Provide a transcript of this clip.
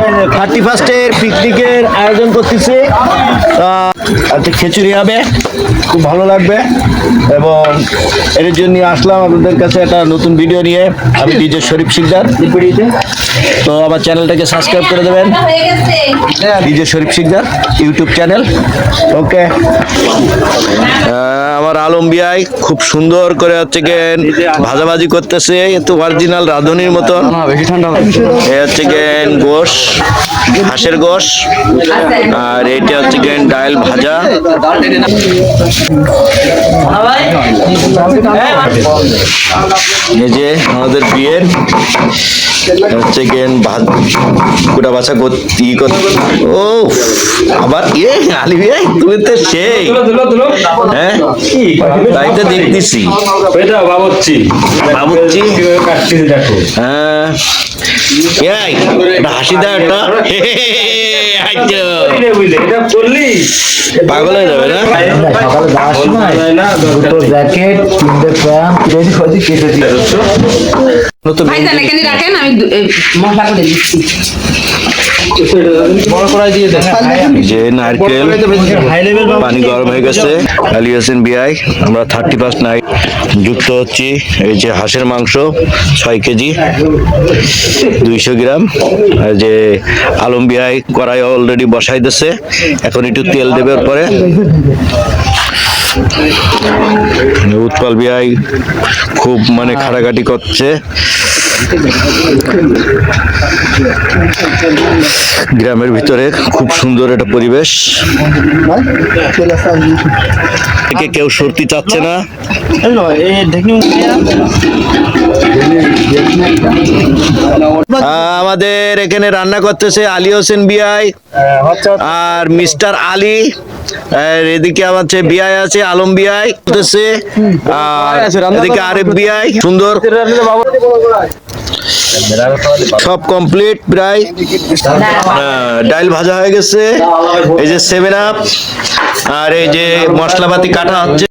31-এর পিকনিকের আয়োজন করতেছি। আজকে খিচুড়ি হবে, খুব ভালো লাগবে এবং এর জন্য আসলাম আপনাদের কাছে একটা নতুন ভিডিও নিয়ে। আমি ডিজে শরীফ শিকদার। তো আমার চ্যানেলটাকে সাবস্ক্রাইব করে দেবেন, ডিজে শরীফ শিকদার ইউটিউব চ্যানেল। ওকে, আমার আলম বিআই খুব সুন্দর করে হচ্ছে গেন ভাজাভাজি করতেছে, তো অরিজিনাল রাঁধুনির মতন। এ হচ্ছে গেন গোশ, হাঁসের গোশ, আর এটা হচ্ছে গেন ডাল ভাজা। এই যে আমাদের বিয়ের হচ্ছে গেন গোটা বাছা ও আবার আলি ভাই তুমি তো সেই হ্যাঁ তাই তো দেখতেছি বাবুচ্চি হ্যাঁ হাসি দেয় একটা পাগল হয়ে যাবে না। যে নারকেল পানি গরম হয়ে গেছে। আলী হোসেন বিআই আমরা 31 নাইট যুক্ত হচ্ছি। এই যে হাঁসের মাংস 6 কেজি 200 গ্রাম। আর যে আলম বিআই কড়াই অলরেডি বসাই দিচ্ছে, এখন একটু তেল দেবে পরে। উৎপল বিআই খুব মানে খাটাখাটি করছে। গ্রামের ভিতরে খুব সুন্দর একটা পরিবেশ, কেউ সরতে চাচ্ছে না। আমাদের এখানে রান্না করতেছে আলী হোসেন বিআই আর মিস্টার আলী। আর এদিকে আমার বিআই আছে আলম বিআই করতেছে, আর এদিকে আরেফ বিআই। সুন্দর সব কমপ্লিট প্রায়। ডাল ভাজা হয়ে গেছে, এই যে 7 আপ আর এই যে মশলাপাতি কাটা হচ্ছে।